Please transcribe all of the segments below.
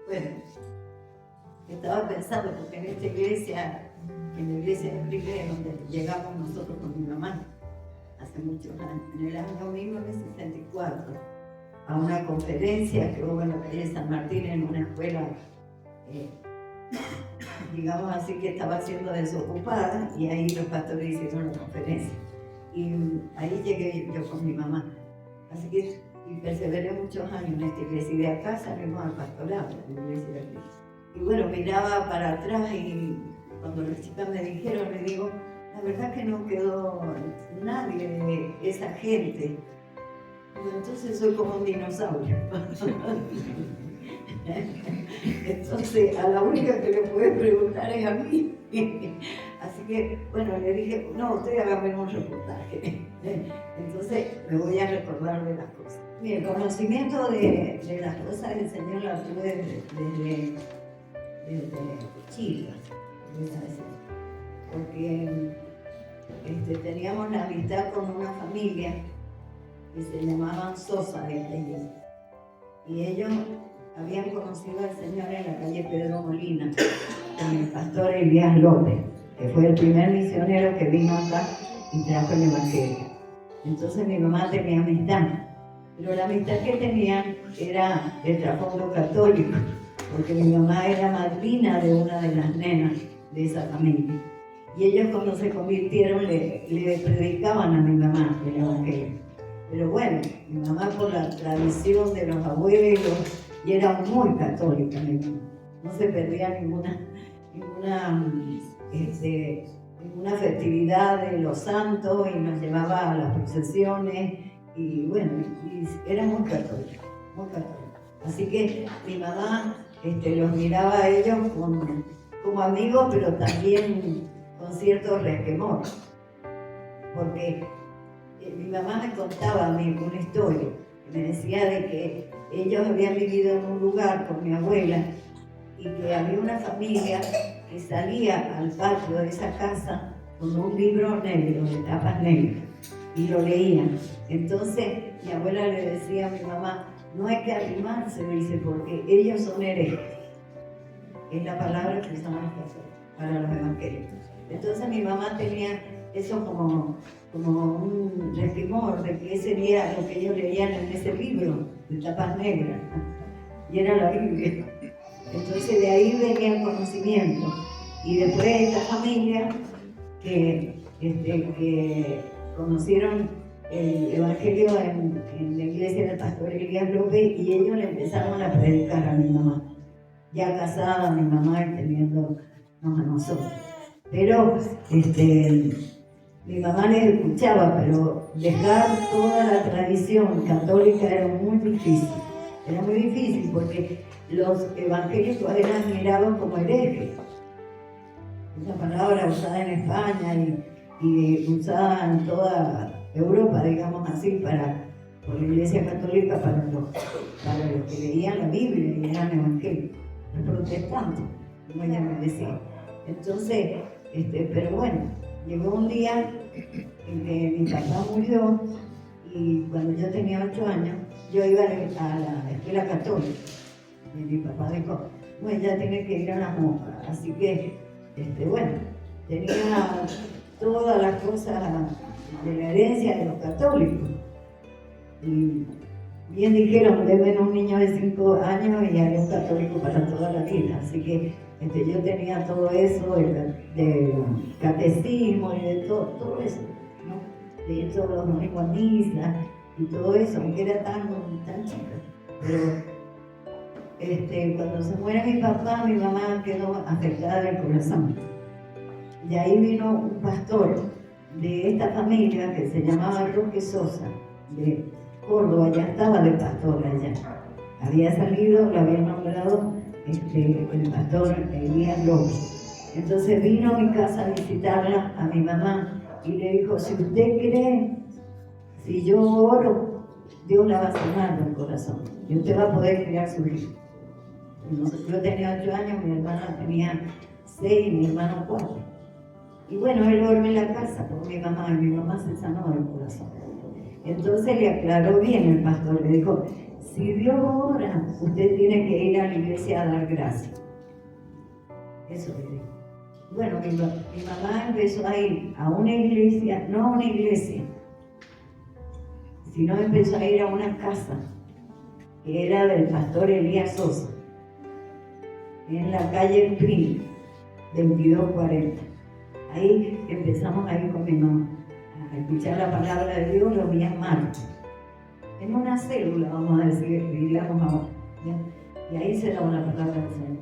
Bueno, estaba pensando, porque en esta iglesia, en la iglesia de Privé, donde llegamos nosotros con mi mamá, hace muchos años, en el año 1964, a una conferencia que hubo en la calle San Martín, en una escuela, digamos así, que estaba siendo desocupada, y ahí los pastores hicieron la conferencia. Y ahí llegué yo con mi mamá. Así que y perseveré muchos años en esta iglesia, y de acá salimos al pastorado, de la iglesia de aquí. Y bueno, miraba para atrás, y cuando las chicas me dijeron, le digo, la verdad que no quedó nadie de esa gente. Entonces soy como un dinosaurio. Entonces a la única que le puede preguntar es a mí. Así que, bueno, le dije, no, usted hágame un reportaje. Entonces me voy a recordar de las cosas. Bien, el conocimiento de las cosas del Señor la tuve desde Chile, porque teníamos la amistad con una familia que se llamaban Sosa de ellos, y ellos habían conocido al Señor en la calle Pedro Molina con el pastor Elías López, que fue el primer misionero que vino acá y trajo el Evangelio. Entonces mi mamá tenía amistad, pero la amistad que tenían era de trasfondo católico, porque mi mamá era madrina de una de las nenas de esa familia. Y ellos, cuando se convirtieron, le predicaban a mi mamá el Evangelio. Pero bueno, mi mamá, por la tradición de los abuelos, y era muy católica, no se perdía ninguna festividad de los santos, y nos llevaba a las procesiones, y bueno, y era muy católica, muy católica. Así que mi mamá los miraba a ellos como amigos, pero también con cierto resquemor, porque mi mamá me contaba a mí una historia, me decía de que ellos habían vivido en un lugar con mi abuela, y que había una familia que salía al patio de esa casa con un libro negro, de tapas negras, y lo leían. Entonces mi abuela le decía a mi mamá, no hay que arrimarse, dice, porque ellos son herejes. Es la palabra que usamos para los evangelios. Entonces mi mamá tenía eso como un resquemor de que sería lo que ellos leían en ese libro de tapas negras, y era la Biblia. Entonces de ahí venía el conocimiento. Y después de esta familia que conocieron el Evangelio en la iglesia del pastor Elías López, y ellos le empezaron a predicar a mi mamá, ya casada mi mamá y teniéndonos a nosotros. Pero mi mamá les escuchaba, pero dejar toda la tradición católica era muy difícil. Era muy difícil porque los evangélicos eran mirados como herejes. Esa palabra usada en España y usada en toda Europa, digamos así, por la Iglesia Católica, para los que leían la Biblia y eran evangélicos, los protestantes, como ella me decía. Entonces, pero bueno, llegó un día en que mi papá murió, y cuando yo tenía 8 años, yo iba a la escuela católica, y mi papá dijo, bueno, ya tiene que ir a la monja. Así que, bueno, tenía todas las cosas de la herencia de los católicos. Y bien dijeron, deben un niño de 5 años y haré un católico para toda la vida. Así que yo tenía todo eso, de catecismo y de todo eso, ¿no? De todos los domingos a misa y todo eso, aunque era tan chica. Pero cuando se muere mi papá, mi mamá quedó afectada del corazón. Y ahí vino un pastor de esta familia que se llamaba Roque Sosa, de Córdoba, ya estaba de pastor allá. Había salido, lo había nombrado el pastor Elías López. Entonces vino a mi casa a visitarla, a mi mamá, y le dijo, si usted cree, si yo oro, Dios la va a sanar del corazón, y usted va a poder criar su hijo. Yo tenía 8 años, mi hermana tenía 6 y mi hermano 4. Y bueno, él oró en la casa por mi mamá, y mi mamá se sanó del corazón. Entonces le aclaró bien el pastor, le dijo, si Dios ora, usted tiene que ir a la iglesia iglesia a dar gracias. Eso le digo. Bueno, mi mamá empezó a ir a una iglesia, no a una iglesia, sino empezó a ir a una casa que era del pastor Elías Sosa, en la calle Prim, 2240. Ahí empezamos a ir con mi mamá a escuchar la palabra de Dios los días martes. En una célula, vamos a decir, vivíamos ahora, ¿ya? Y ahí se daba la palabra del Señor.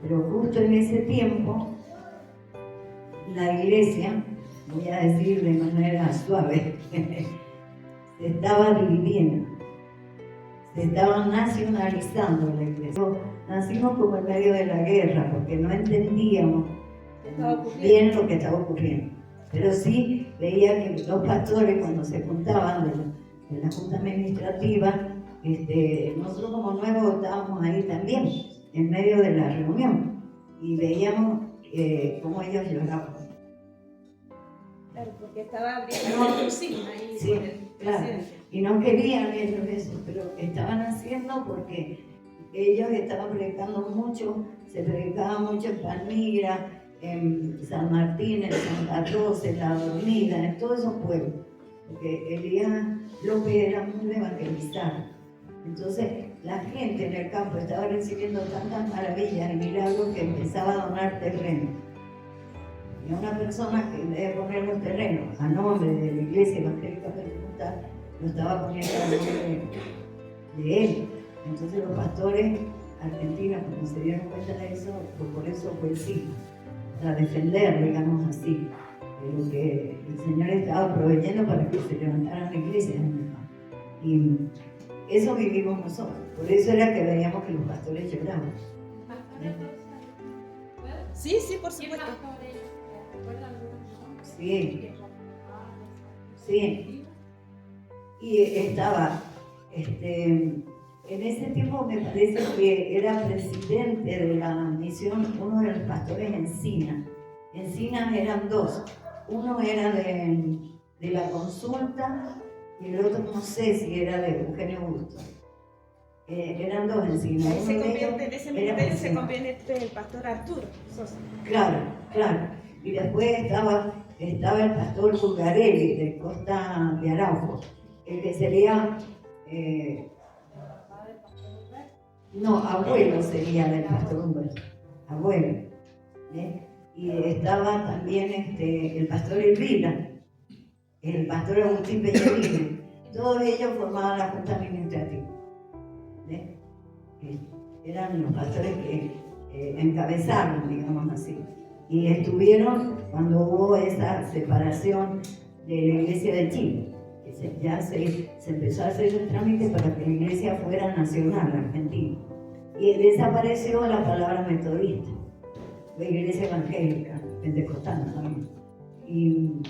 Pero justo en ese tiempo, la iglesia, voy a decir de manera suave, se estaba dividiendo, se estaba nacionalizando la iglesia. Nacimos como en medio de la guerra, porque no entendíamos bien lo que estaba ocurriendo. Pero sí veía que los pastores, cuando se juntaban de la junta administrativa, nosotros como nuevos estábamos ahí también, en medio de la reunión, y veíamos cómo ellos lloraban. Claro, porque estaba abriendo la cocina ahí. Sí, claro. Y no querían ellos eso, pero estaban haciendo porque ellos estaban predicando mucho, se predicaba mucho en Palmira, en San Martín, en Santa Rosa, en La Dormida, en todos esos pueblos. Porque Elías López era muy de evangelizar. Entonces, la gente en el campo estaba recibiendo tantas maravillas y milagros que empezaba a donar terreno. Y a una persona que en vez de poner los terrenos a nombre de la Iglesia Evangélica Pentecostal, lo estaba poniendo a nombre de él. Entonces los pastores argentinos, cuando se dieron cuenta de eso, pues por eso fue el sí, para defender, digamos así, de lo que el Señor estaba proveyendo para que se levantara la iglesia. Y eso vivimos nosotros. Por eso era que veíamos que los pastores lloraban. Sí, sí, por supuesto. Sí. Sí. Y estaba, en ese tiempo me parece que era presidente de la misión uno de los pastores Encina. Encina eran dos. Uno era de la Consulta y el otro no sé si era de Eugenio Augusto. Eran dos Encinas. Ahí se convierte, en ese ministerio se convierte el pastor Arturo Sosa. Claro, claro. Y después estaba el pastor Bulgarelli de Costa de Araujo, el que sería, abuelo sería del pastor Humberto, abuelo. Y estaba también el pastor Elvira, el pastor Agustín Pellegrini. Todos ellos formaban la junta administrativa. Eran los pastores que encabezaron, digamos así. Y estuvieron cuando hubo esa separación de la Iglesia de Chile. Ya se empezó a hacer el trámite para que la Iglesia fuera nacional, argentina. Y desapareció la palabra metodista, la Iglesia Evangélica, Pentecostal también. Y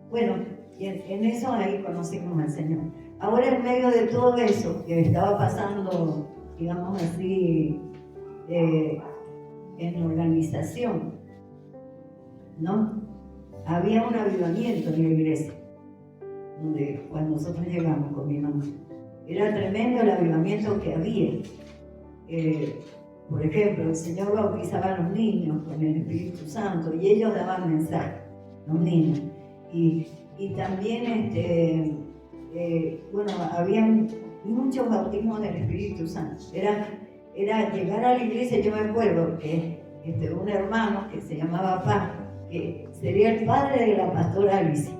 bueno, en eso ahí conocimos al Señor. Ahora, en medio de todo eso que estaba pasando, digamos así, en organización, ¿no? Había un avivamiento en la iglesia, cuando nosotros llegamos con mi mamá. Era tremendo el avivamiento que había. Por ejemplo, el Señor bautizaba a los niños con el Espíritu Santo y ellos daban mensaje, los niños. Y también, había muchos bautismos del Espíritu Santo. Era llegar a la iglesia. Yo me acuerdo que un hermano que se llamaba Paz, que sería el padre de la pastora Alicia.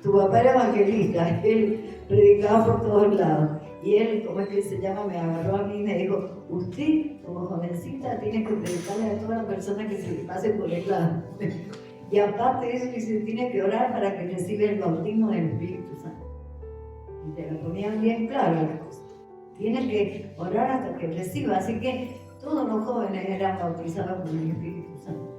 Tu papá era evangelista, él predicaba por todos lados. Y él, ¿cómo es que se llama? Me agarró a mí y me dijo: usted, como jovencita, tiene que predicarle a toda la persona que se le pase por el lado. Y aparte de eso, dice, tiene que orar para que reciba el bautismo del Espíritu Santo. Y te lo ponían bien claro las cosas. Tiene que orar hasta que reciba. Así que todos los jóvenes eran bautizados con el Espíritu Santo.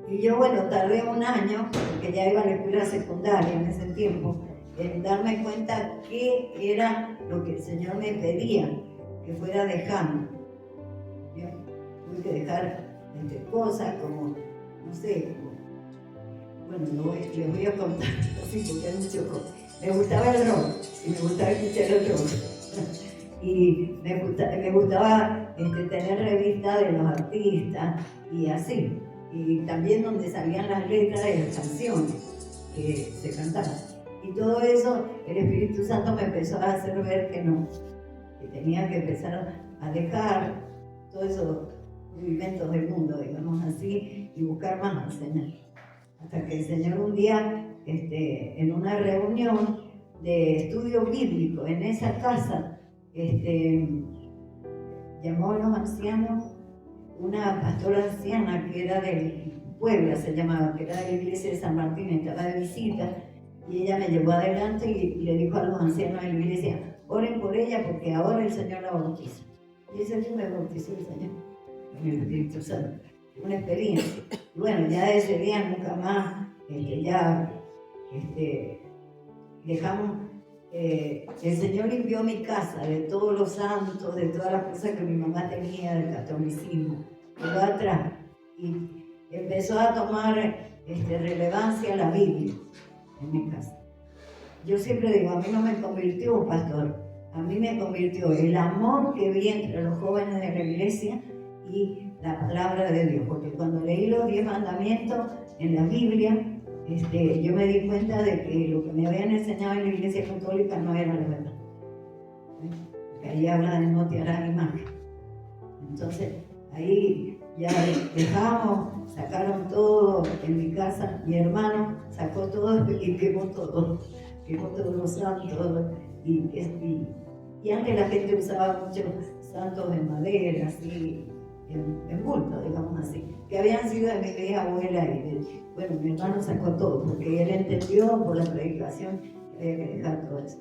Y yo, tardé un año, porque ya iba a la escuela secundaria en ese tiempo, en darme cuenta qué era lo que el Señor me pedía que fuera dejando. Yo tuve que dejar cosas como, no sé, les voy a contar así porque hay mucho. Me gustaba el rock y me gustaba escuchar el rock. Y me gustaba tener revistas de los artistas y así. Y también donde salían las letras de las canciones que se cantaban. Y todo eso, el Espíritu Santo me empezó a hacer ver que no, que tenía que empezar a dejar todos esos rudimentos del mundo, digamos así, y buscar más al Señor. Hasta que el Señor un día, en una reunión de estudio bíblico en esa casa, llamó a los ancianos, una pastora anciana que era del Puebla, se llamaba, que era de la iglesia de San Martín, estaba de visita, y ella me llevó adelante y le dijo a los ancianos de la iglesia: oren por ella porque ahora el Señor la bautiza. Y ese día me bautizó el Señor con el Espíritu Santo. Una experiencia. Y bueno, ya de ese día nunca más, dejamos. El Señor limpió mi casa de todos los santos, de todas las cosas que mi mamá tenía del catolicismo, quedó atrás y empezó a tomar relevancia la Biblia en mi casa. Yo siempre digo, a mí no me convirtió pastor, a mí me convirtió el amor que vi entre los jóvenes de la iglesia y la palabra de Dios, porque cuando leí los 10 mandamientos en la Biblia, yo me di cuenta de que lo que me habían enseñado en la iglesia católica no era la verdad. Que ahí habla de no te harás imagen. Entonces, ahí ya dejamos, sacaron todo en mi casa, mi hermano sacó todo y quemó todos los santos. Y antes la gente usaba muchos santos de madera, así, en bulto, digamos así, que habían sido de mi vieja abuela. Y bueno, mi hermano sacó todo, porque él entendió por la predicación que había que dejar todo eso.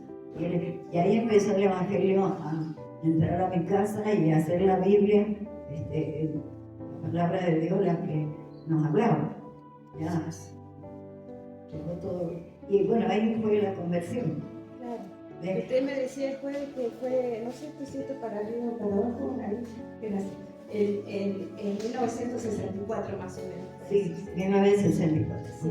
Y ahí empezó el Evangelio a entrar a mi casa y a hacer la Biblia, la palabra de Dios, la que nos hablaba. Ya, llegó todo. Y bueno, ahí fue la conversión. Claro. Usted me decía el jueves que fue, no sé si esto para arriba o para abajo, en 1964 más o menos. Sí, 1964. Sí.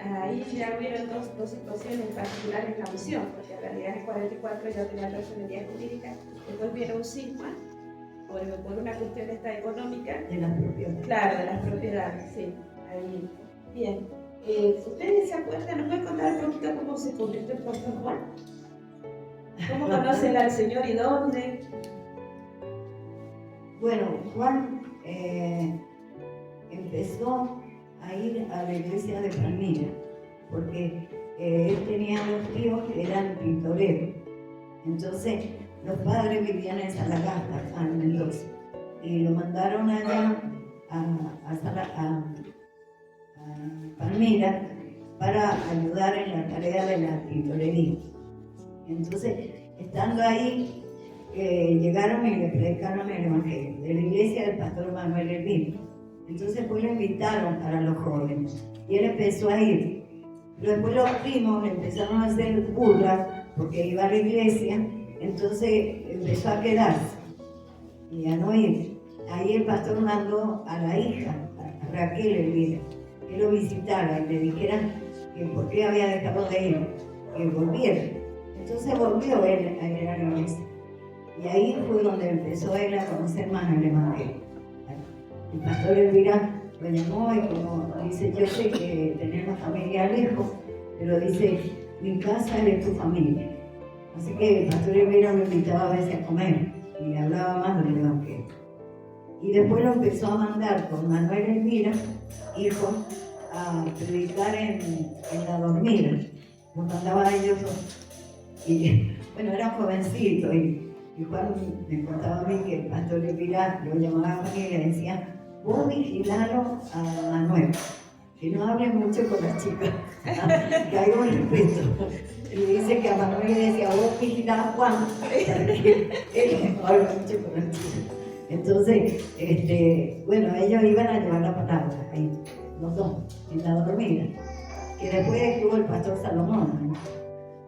Ahí ya hubieron dos situaciones particulares en la misión, porque en realidad en el 44 ya tenía personalidad jurídica, después vino un cisma por una cuestión esta económica. De las propiedades. Claro, de las propiedades, sí. Ahí. Bien. ¿Ustedes se acuerdan? ¿Nos pueden contar un poquito cómo se convirtió el pastor Juan? ¿Cómo conocen al Señor y dónde? Bueno, Juan empezó a ir a la iglesia de Palmira, porque él tenía dos tíos que eran pintoreros. Entonces, los padres vivían en Salagasta, en Mendoza, y lo mandaron allá a Palmira para ayudar en la tarea de la tintorería. Entonces, estando ahí, llegaron y le predicaron el Evangelio de la iglesia del pastor Manuel Elvino. Entonces pues lo invitaron para los jóvenes y él empezó a ir. Pero después los primos le empezaron a hacer burlas porque iba a la iglesia, entonces empezó a quedarse y a no ir. Ahí el pastor mandó a la hija, a Raquel Elvira, que lo visitara y le dijera que por qué había dejado de ir, que volviera. Entonces volvió él a ir a la iglesia. Y ahí fue donde empezó él a conocer más el Evangelio. El pastor Elvira lo llamó y como dice, yo sé que tenemos familia lejos, pero dice, mi casa es tu familia. Así que el pastor Elvira lo invitaba a veces a comer y le hablaba más del Evangelio. Y después lo empezó a mandar con Manuel Elvira, hijo, a predicar en La Dormida. Los mandaba a ellos dos. Y bueno, era jovencito y Juan me contaba a mí que el pastor Elvira lo llamaba a mí y le decía, vos vigilalo a Manuel, que no hable mucho con las chicas, que hay un respeto. Y dice que a Manuel le decía, vos vigilá a Juan, porque él no habla mucho con las chicas. Entonces, bueno, ellos iban a llevar la palabra ahí, los dos, en La Dormida, que después estuvo el pastor Salomón, ¿no?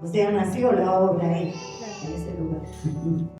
O sea, nació la obra ahí, en ese lugar.